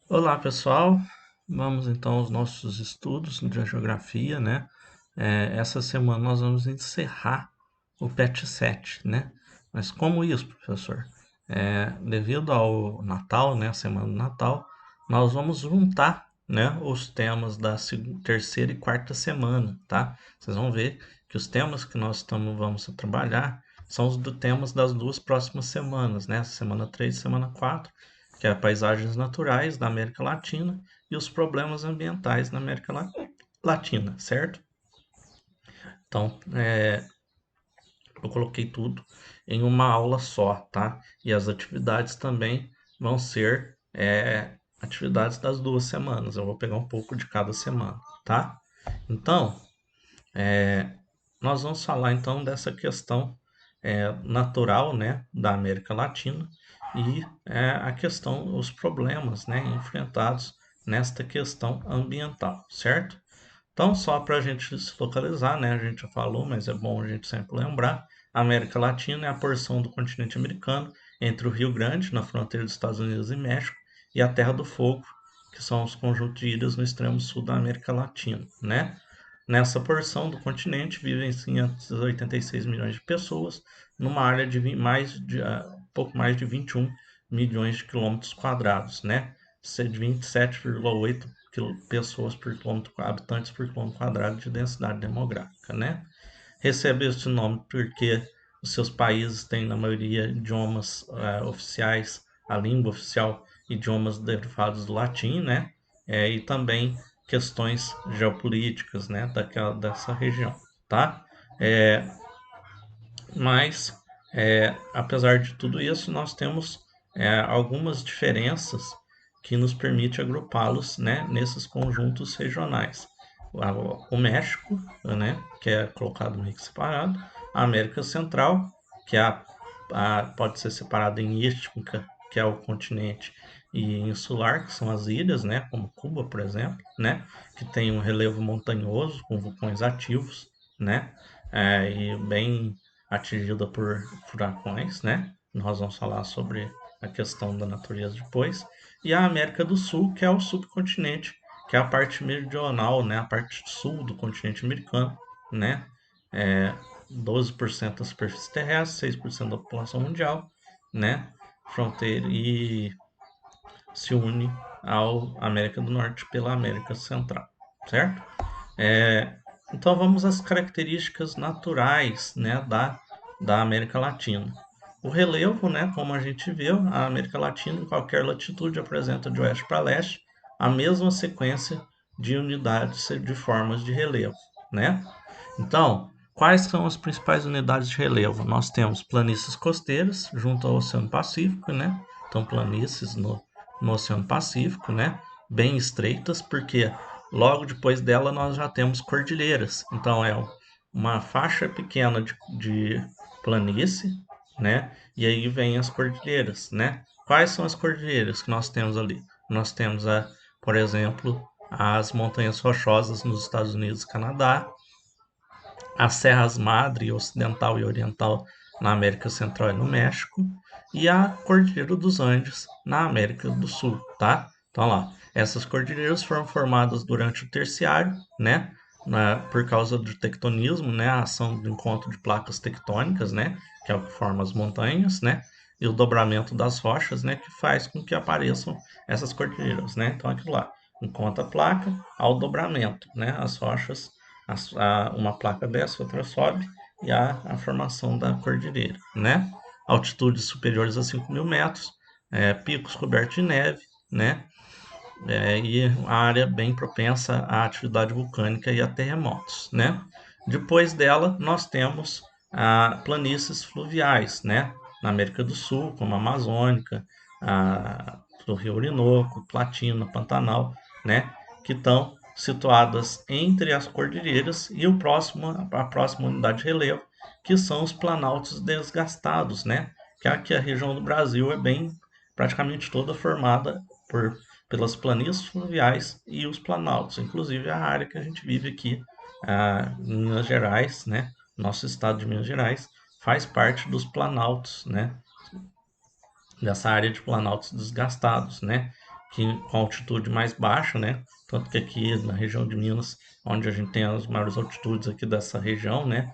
Olá, pessoal. Vamos então aos nossos estudos de geografia, né? Essa semana nós vamos encerrar o PET 7, né? Mas como isso, professor? Devido ao Natal, né? A semana do Natal, nós vamos juntar, né? Os temas da terceira e quarta semana, tá? Vocês vão ver que os temas que vamos trabalhar são os temas das duas próximas semanas, né? Semana 3 e semana 4, que é paisagens naturais da América Latina e os problemas ambientais na América Latina, certo? Então, eu coloquei tudo em uma aula só, tá? E as atividades também vão ser atividades das duas semanas. Eu vou pegar um pouco de cada semana, tá? Então, nós vamos falar então dessa questão natural, né, da América Latina e a questão, os problemas, né, enfrentados nesta questão ambiental, certo? Então, só para a gente se localizar, né, a gente já falou, mas é bom a gente sempre lembrar, a América Latina é a porção do continente americano entre o Rio Grande, na fronteira dos Estados Unidos e México, e a Terra do Fogo, que são os conjuntos de ilhas no extremo sul da América Latina, né? Nessa porção do continente vivem 586 milhões de pessoas, numa área de pouco mais de 21 milhões de quilômetros quadrados, né? 27,8 pessoas por quilômetro, habitantes por quilômetro quadrado de densidade demográfica, né? Recebe esse nome porque os seus países têm, na maioria, idiomas oficiais, a língua oficial, idiomas derivados do latim, né? E também questões geopolíticas, né? Dessa região, tá? É, mas, apesar de tudo isso, nós temos algumas diferenças que nos permite agrupá-los, né, nesses conjuntos regionais. O México, né, que é colocado meio que separado, a América Central, que é pode ser separada em istmica, que é o continente, e insular, que são as ilhas, né, como Cuba, por exemplo, né, que tem um relevo montanhoso com vulcões ativos, né, e bem atingida por furacões, né? Nós vamos falar sobre a questão da natureza depois. E a América do Sul, que é o subcontinente, que é a parte meridional, né? A parte sul do continente americano, né? É, 12% da superfície terrestre, 6% da população mundial, né? Fronteira e se une ao América do Norte pela América Central, certo? Então vamos às características naturais, né, da América Latina. O relevo, né, como a gente viu, a América Latina em qualquer latitude apresenta de oeste para leste a mesma sequência de unidades de formas de relevo, né? Então, quais são as principais unidades de relevo? Nós temos planícies costeiras junto ao Oceano Pacífico, né? Então, planícies no Oceano Pacífico, né? Bem estreitas, porque logo depois dela nós já temos cordilheiras. Então, é uma faixa pequena de planície, né? E aí vem as cordilheiras, né? Quais são as cordilheiras que nós temos ali? Nós temos, por exemplo, as montanhas rochosas nos Estados Unidos e Canadá, as Serras Madre, Ocidental e Oriental na América Central e no México, e a Cordilheira dos Andes na América do Sul, tá? Então lá, essas cordilheiras foram formadas durante o Terciário, né? Por causa do tectonismo, né? A ação do encontro de placas tectônicas, né? Que é o que forma as montanhas, né? E o dobramento das rochas, né? Que faz com que apareçam essas cordilheiras, né? Então aquilo lá, enquanto a placa, ao dobramento, né? As rochas, uma placa desce, outra sobe, e há a formação da cordilheira, né? Altitudes superiores a 5.000 metros, picos cobertos de neve, né? E a área bem propensa à atividade vulcânica e a terremotos, né? Depois dela, nós temos planícies fluviais, né? Na América do Sul, como a Amazônica, do Rio Orinoco, Platina, Pantanal, né? Que estão situadas entre as cordilheiras e a próxima unidade de relevo, que são os planaltos desgastados, né? Que aqui a região do Brasil é bem praticamente toda formada pelas planícies fluviais e os planaltos, inclusive a área que a gente vive aqui, em Minas Gerais, né? Nosso estado de Minas Gerais faz parte dos planaltos, né? Dessa área de planaltos desgastados, né? com altitude mais baixa, né? Tanto que aqui na região de Minas, onde a gente tem as maiores altitudes aqui dessa região, né?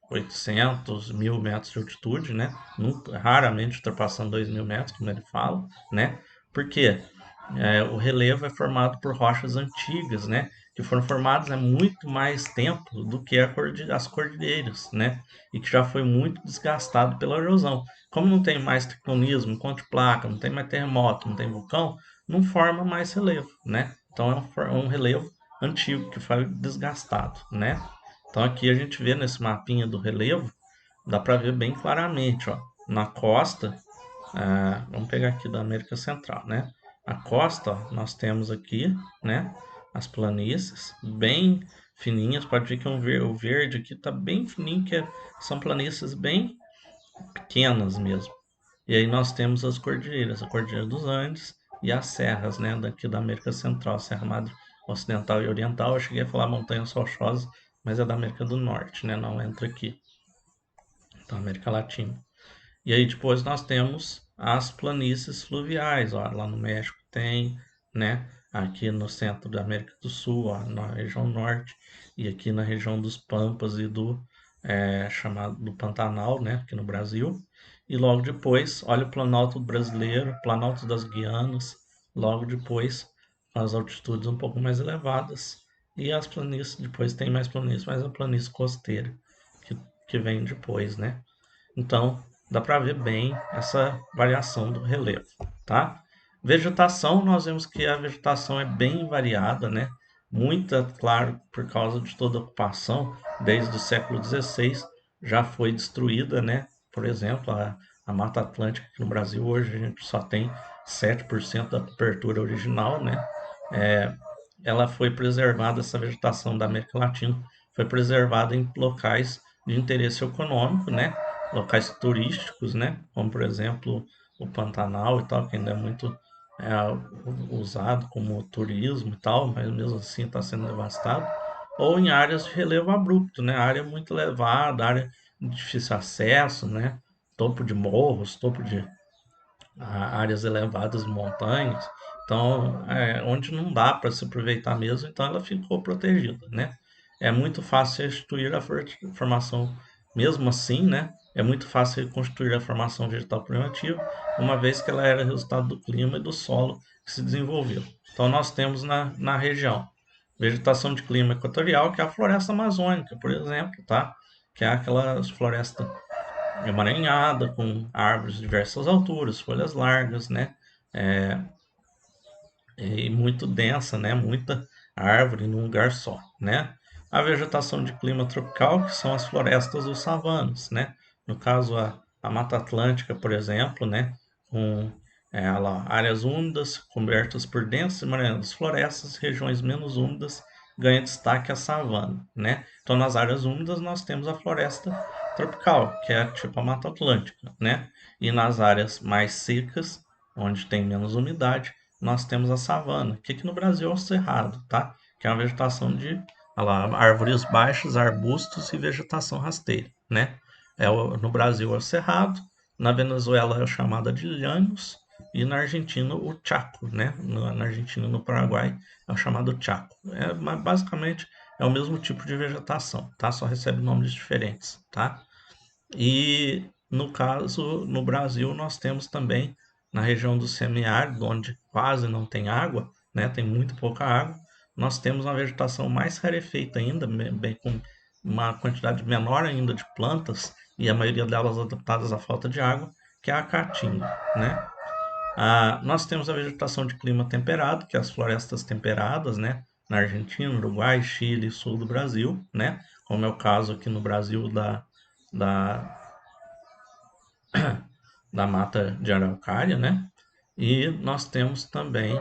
800, 1.000 metros de altitude, né? Nunca, raramente ultrapassando 2.000 metros, como ele fala, né? Porque o relevo é formado por rochas antigas, né? Que foram formadas há muito mais tempo do que as cordilheiras, né? E que já foi muito desgastado pela erosão. Como não tem mais tectonismo, enquanto placa, não tem mais terremoto, não tem vulcão, não forma mais relevo, né? Então é um relevo antigo que foi desgastado, né? Então aqui a gente vê nesse mapinha do relevo, dá para ver bem claramente, ó, na costa, vamos pegar aqui da América Central, né? A costa, ó, nós temos aqui, né, as planícies bem fininhas, pode ver que o verde aqui está bem fininho, são planícies bem pequenas mesmo. E aí nós temos as cordilheiras, a Cordilheira dos Andes e as serras, né, daqui da América Central, Serra Madre Ocidental e Oriental. Eu cheguei a falar montanhas rochosas, mas é da América do Norte, né, não entra aqui. Então, América Latina. E aí depois nós temos as planícies fluviais, ó, lá no México tem, né? Aqui no centro da América do Sul, ó, na região norte, e aqui na região dos Pampas e do chamado do Pantanal, né? Aqui no Brasil. E logo depois, olha o Planalto brasileiro, Planalto das Guianas, logo depois as altitudes um pouco mais elevadas. E as planícies, depois tem mais planícies, mas a planície costeira, que, que vem depois, né? Então, dá para ver bem essa variação do relevo, tá? Vegetação, nós vemos que a vegetação é bem variada, né? Muita, claro, por causa de toda a ocupação, desde o século XVI já foi destruída, né? Por exemplo, a Mata Atlântica aqui no Brasil hoje a gente só tem 7% da cobertura original, né? É, ela foi preservada, essa vegetação da América Latina foi preservada em locais de interesse econômico, né? Locais turísticos, né? Como por exemplo o Pantanal e tal, que ainda é muito usado como turismo e tal, mas mesmo assim está sendo devastado. Ou em áreas de relevo abrupto, né? Área muito elevada, área de difícil acesso, né? Topo de morros, topo de áreas elevadas, montanhas. Então, onde não dá para se aproveitar mesmo, então ela ficou protegida, né? É muito fácil restituir a formação, mesmo assim, né? É muito fácil reconstruir a formação vegetal primitiva, uma vez que ela era resultado do clima e do solo que se desenvolveu. Então, nós temos na região vegetação de clima equatorial, que é a floresta amazônica, por exemplo, tá? Que é aquela floresta emaranhada, com árvores de diversas alturas, folhas largas, né? É, e muito densa, né? Muita árvore num lugar só, né? A vegetação de clima tropical, que são as florestas ou savanas, né? No caso, a Mata Atlântica, por exemplo, né? Com áreas úmidas cobertas por densas e emaranhadas florestas, regiões menos úmidas ganha destaque a savana, né? Então, nas áreas úmidas nós temos a floresta tropical, que é tipo a Mata Atlântica, né? E nas áreas mais secas, onde tem menos umidade, nós temos a savana, que aqui no Brasil é o cerrado, tá? Que é uma vegetação de árvores baixas, arbustos e vegetação rasteira, né? No Brasil é o cerrado, na Venezuela é chamada de llanos e na Argentina o Chaco, né? Na Argentina e no Paraguai é o chamado Chaco. Mas basicamente é o mesmo tipo de vegetação, tá? Só recebe nomes diferentes, tá? E no caso, no Brasil, nós temos também na região do semiárido, onde quase não tem água, né, tem muito pouca água, nós temos uma vegetação mais rarefeita ainda, bem com uma quantidade menor ainda de plantas, e a maioria delas adaptadas à falta de água, que é a caatinga, né? Nós temos a vegetação de clima temperado, que é as florestas temperadas, né? Na Argentina, Uruguai, Chile e sul do Brasil, né? Como é o caso aqui no Brasil da, da mata de araucária, né? E nós temos também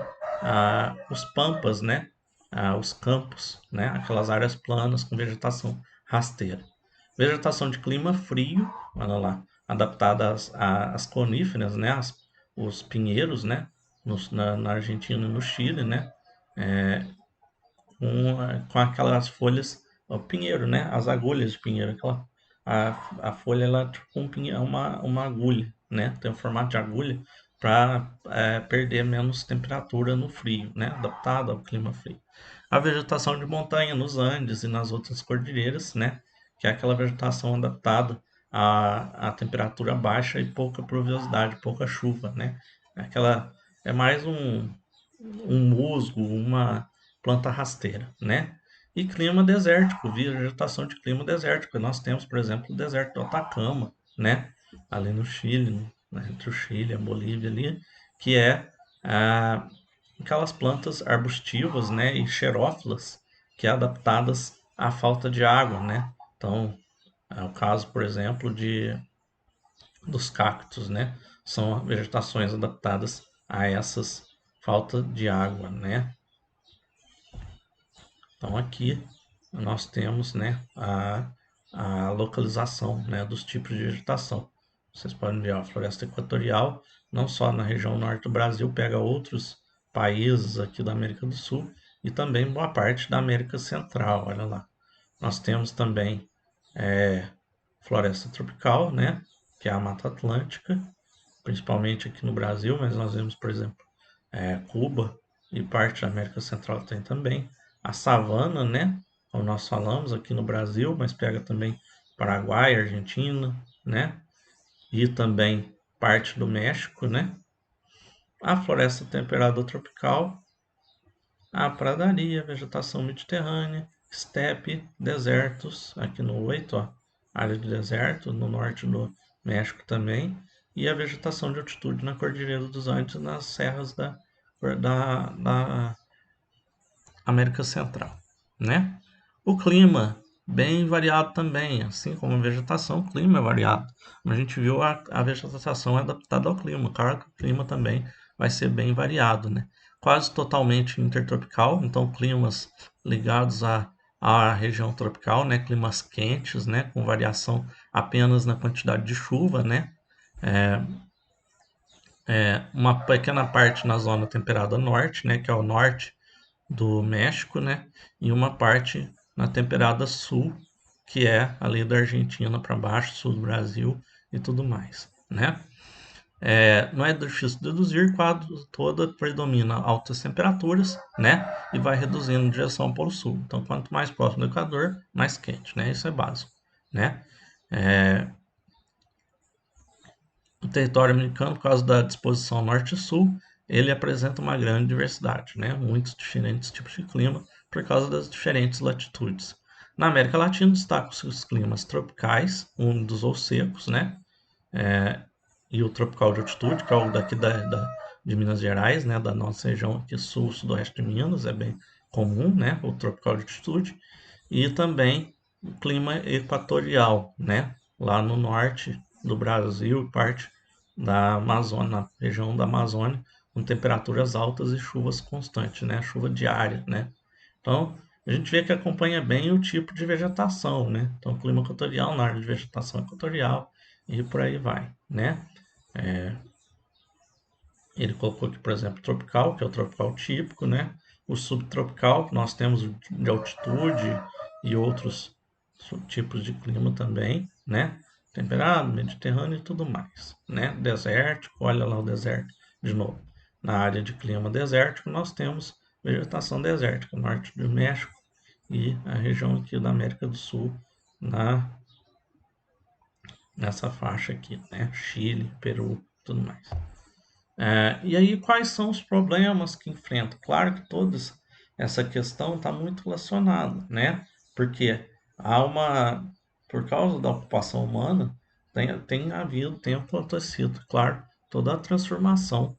os pampas, né? Os campos, né? Aquelas áreas planas com vegetação rasteira. Vegetação de clima frio, olha lá, adaptada às coníferas, né? Os pinheiros, né? Na Argentina e no Chile, né? É, com aquelas folhas, o pinheiro, né? As agulhas de pinheiro, a folha ela é tipo um pinheiro, uma agulha, né? Tem o formato de agulha, para perder menos temperatura no frio, né? Adaptado ao clima frio. A vegetação de montanha nos Andes e nas outras cordilheiras, né? Que é aquela vegetação adaptada à temperatura baixa e pouca pluviosidade, pouca chuva, né? É mais um musgo, uma planta rasteira, né? E clima desértico, vegetação de clima desértico. Nós temos, por exemplo, o deserto do Atacama, né? Ali no Chile, né? Entre o Chile e a Bolívia ali, que é aquelas plantas arbustivas, né? E xerófilas, que é adaptadas à falta de água, né? Então, é o caso, por exemplo, dos cactos, né? São vegetações adaptadas a essas falta de água, né? Então aqui nós temos, né, a localização, né, dos tipos de vegetação. Vocês podem ver a floresta equatorial, não só na região norte do Brasil, pega outros países aqui da América do Sul e também boa parte da América Central, olha lá. Nós temos também floresta tropical, né, que é a Mata Atlântica, principalmente aqui no Brasil, mas nós vemos, por exemplo, Cuba e parte da América Central tem também. A savana, né? Como nós falamos aqui no Brasil, mas pega também Paraguai, Argentina, né? E também parte do México, né? A floresta temperada tropical, a pradaria, vegetação mediterrânea, estepe, desertos, aqui no 8, ó, área de deserto, no norte do México também, e a vegetação de altitude na Cordilheira dos Andes, nas serras da América Central, né? O clima, bem variado também, assim como a vegetação, o clima é variado. Como a gente viu, a vegetação é adaptada ao clima, claro que o clima também vai ser bem variado, né? Quase totalmente intertropical, então climas ligados à região tropical, né? Climas quentes, né? Com variação apenas na quantidade de chuva, né? Uma pequena parte na zona temperada norte, né? Que é o norte do México, né? E uma parte na temperada sul, que é ali da Argentina para baixo, sul do Brasil e tudo mais, né? Não é difícil deduzir, quadro toda predomina altas temperaturas, né? E vai reduzindo em direção ao Polo Sul. Então, quanto mais próximo do Equador, mais quente, né? Isso é básico, né? O território americano, por causa da disposição norte-sul, ele apresenta uma grande diversidade, né? Muitos diferentes tipos de clima por causa das diferentes latitudes. Na América Latina destacam-se os climas tropicais, úmidos ou secos, né? E o tropical de altitude, que é o daqui de Minas Gerais, né? Da nossa região aqui sul, sudoeste de Minas, é bem comum, né? O tropical de altitude. E também o clima equatorial, né? Lá no norte do Brasil e parte da Amazônia, na região da Amazônia, com temperaturas altas e chuvas constantes, né? Chuva diária, né? Então, a gente vê que acompanha bem o tipo de vegetação, né? Então, clima equatorial, na área de vegetação equatorial e por aí vai, né? Ele colocou aqui, por exemplo, tropical, que é o tropical típico, né? O subtropical, que nós temos de altitude e outros tipos de clima também, né? Temperado, mediterrâneo e tudo mais, né? Desértico, olha lá o deserto de novo. Na área de clima desértico, nós temos vegetação desértica, norte do México e a região aqui da América do Sul, nessa faixa aqui, né? Chile, Peru, tudo mais. E aí, quais são os problemas que enfrenta? Claro que toda essa questão está muito relacionada, né? Porque por causa da ocupação humana, tem acontecido, claro, toda a transformação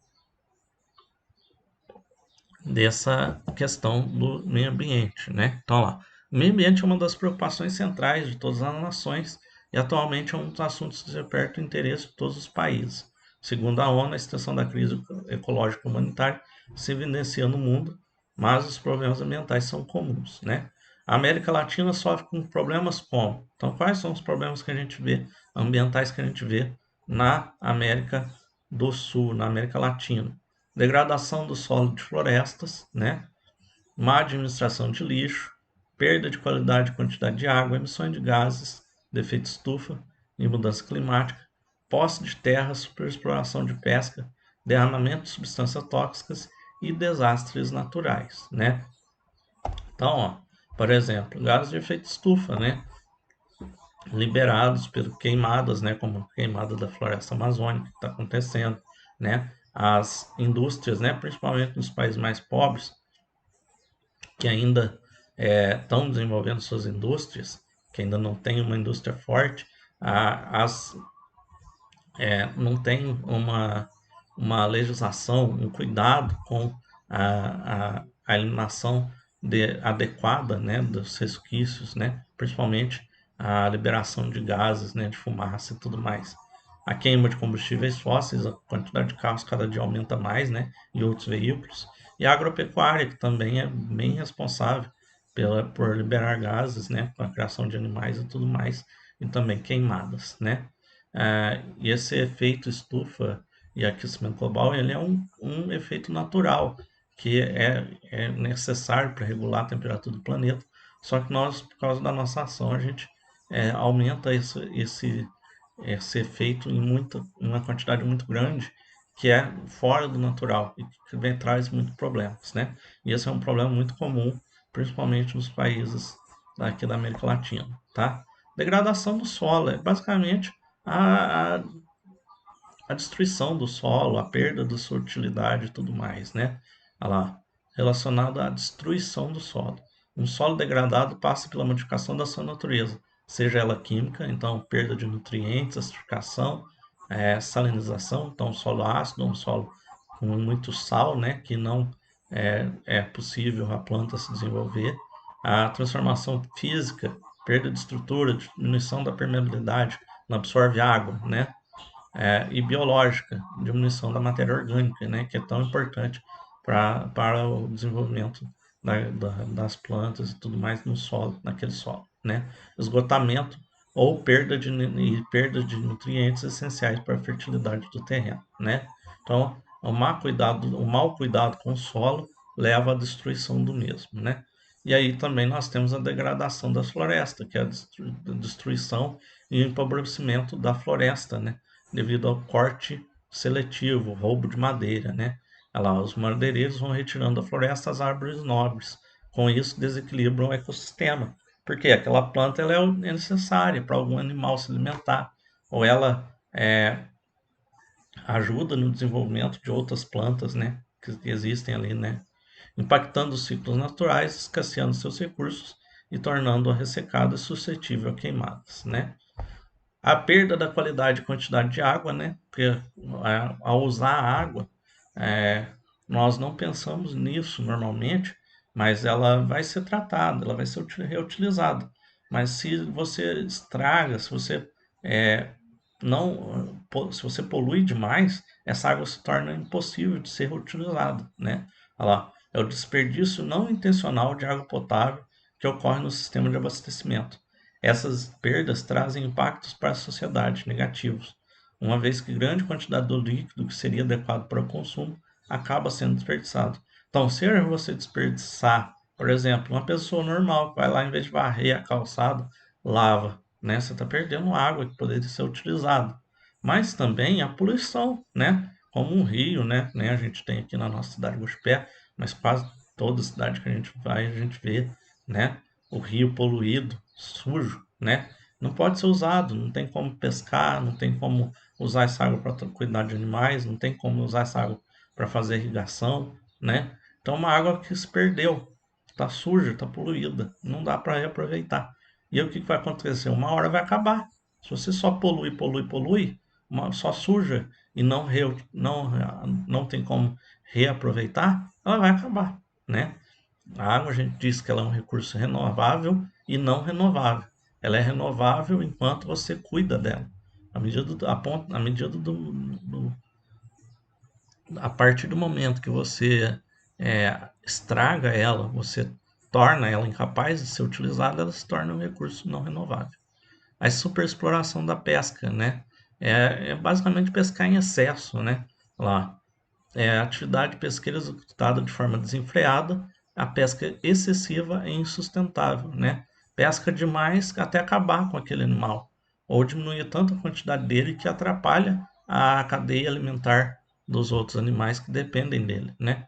dessa questão do meio ambiente, né? Então, lá, o meio ambiente é uma das preocupações centrais de todas as nações e atualmente é um dos assuntos que desperta o interesse de todos os países. Segundo a ONU, a extensão da crise ecológica humanitária se evidencia no mundo, mas os problemas ambientais são comuns, né? A América Latina sofre com problemas como? Então, quais são os problemas que a gente vê, ambientais que a gente vê na América do Sul, na América Latina? Degradação do solo de florestas, né? Má administração de lixo, perda de qualidade e quantidade de água, emissões de gases, defeito estufa e mudança climática, posse de terra, superexploração de pesca, derramamento de substâncias tóxicas e desastres naturais, né? Então, ó, por exemplo, gases de efeito estufa, né? Liberados por queimadas, né? Como a queimada da floresta amazônica que está acontecendo, né? As indústrias, né? Principalmente nos países mais pobres, que ainda estão desenvolvendo suas indústrias, que ainda não tem uma indústria forte, as não tem uma legislação, um cuidado com a eliminação adequada, né, dos resquícios, né, principalmente a liberação de gases, né, de fumaça e tudo mais. A queima de combustíveis fósseis, a quantidade de carros cada dia aumenta mais, né, e outros veículos. E a agropecuária, que também é bem responsável por liberar gases, né, com a criação de animais e tudo mais, e também queimadas, né. E esse efeito estufa e aquecimento global, ele é um efeito natural, que é necessário para regular a temperatura do planeta, só que nós, por causa da nossa ação, a gente aumenta esse efeito em uma quantidade muito grande, que é fora do natural e que traz muitos problemas, né? E esse é um problema muito comum, principalmente nos países daqui da América Latina, tá? Degradação do solo é basicamente a, a, a destruição do solo, a perda da sua utilidade e tudo mais, né? Olha lá, relacionado à destruição do solo. Um solo degradado passa pela modificação da sua natureza, seja ela química, então perda de nutrientes, acidificação, salinização, então um solo ácido, um solo com muito sal, né, que não é possível a planta se desenvolver. A transformação física, perda de estrutura, diminuição da permeabilidade, não absorve água, né? E biológica, diminuição da matéria orgânica, né, que é tão importante para o desenvolvimento das plantas e tudo mais no solo, naquele solo, né? Esgotamento ou perda de nutrientes essenciais para a fertilidade do terreno, né? Então, o mau cuidado com o solo leva à destruição do mesmo, né? E aí também nós temos a degradação das florestas, que é a destruição e empobrecimento da floresta, né? Devido ao corte seletivo, roubo de madeira, né? Olha lá, os madeireiros vão retirando da floresta as árvores nobres. Com isso, desequilibram o ecossistema. Porque aquela planta ela é necessária para algum animal se alimentar, ou ela ajuda no desenvolvimento de outras plantas, né? Que existem ali, né? Impactando os ciclos naturais, escasseando seus recursos e tornando-a ressecada e suscetível a queimadas, né? A perda da qualidade e quantidade de água, né? Porque ao usar a água, é, nós não pensamos nisso normalmente, mas ela vai ser tratada, ela vai ser reutilizada. Mas se você estraga, se você é, não, se você polui demais, essa água se torna impossível de ser reutilizada, né? Olha lá, é o desperdício não intencional de água potável que ocorre no sistema de abastecimento. Essas perdas trazem impactos para a sociedade negativos, uma vez que grande quantidade do líquido que seria adequado para o consumo acaba sendo desperdiçado. Então, se você desperdiçar, por exemplo, uma pessoa normal que vai lá, em vez de varrer a calçada, lava, né? Você está perdendo água que poderia ser utilizada. Mas também a poluição, né? Como um rio, né? A gente tem aqui na nossa cidade de Guaxupé, mas quase toda cidade que a gente vai, a gente vê, né? O rio poluído, sujo, né? Não pode ser usado, não tem como pescar, não tem como usar essa água para cuidar de animais, não tem como usar essa água para fazer irrigação, né? Então, uma água que se perdeu, está suja, está poluída, não dá para reaproveitar. E aí, o que vai acontecer? Uma hora vai acabar. Se você só polui, só suja e não tem como reaproveitar, ela vai acabar, né? A água a gente diz que ela é um recurso renovável e não renovável. Ela é renovável enquanto você cuida dela. A partir do momento que você estraga ela, você torna ela incapaz de ser utilizada, ela se torna um recurso não renovável. A superexploração da pesca, né? É basicamente pescar em excesso, né? Lá, a atividade pesqueira executada de forma desenfreada, a pesca excessiva é insustentável, né? Pesca demais até acabar com aquele animal, ou diminuir tanto a quantidade dele que atrapalha a cadeia alimentar dos outros animais que dependem dele, né?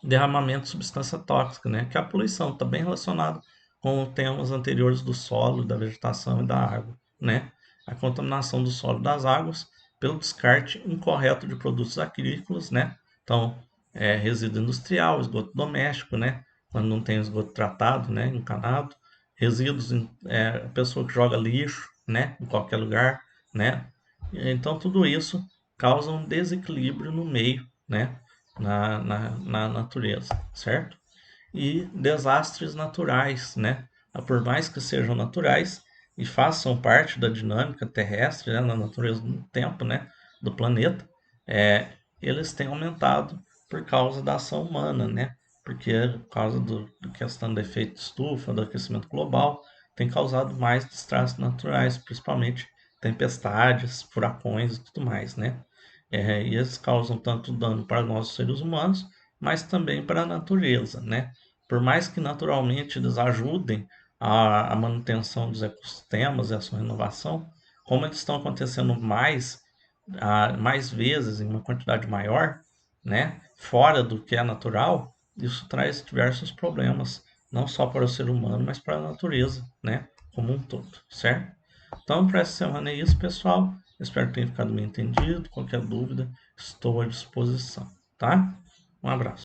Derramamento de substância tóxica, né? Que a poluição está bem relacionado com temas anteriores do solo, da vegetação e da água, né? A contaminação do solo e das águas pelo descarte incorreto de produtos agrícolas, né? Então, resíduo industrial, esgoto doméstico, né? Quando não tem esgoto tratado, né? Encanado, resíduos, pessoa que joga lixo, né? Em qualquer lugar, né? Então, tudo isso causa um desequilíbrio no meio, né? Na natureza, certo? E desastres naturais, né? Por mais que sejam naturais e façam parte da dinâmica terrestre, né, na natureza do tempo, né, do planeta, eles têm aumentado por causa da ação humana, né? Porque por causa da questão do efeito estufa, do aquecimento global, tem causado mais desastres naturais, principalmente tempestades, furacões e tudo mais, né? E eles causam tanto dano para nós seres humanos, mas também para a natureza, né? Por mais que naturalmente eles ajudem a manutenção dos ecossistemas e a sua renovação, como eles estão acontecendo mais vezes, em uma quantidade maior, né? Fora do que é natural, isso traz diversos problemas, não só para o ser humano, mas para a natureza, né? Como um todo, certo? Então, para essa semana é isso, pessoal. Espero que tenha ficado bem entendido. Qualquer dúvida, estou à disposição, tá? Um abraço.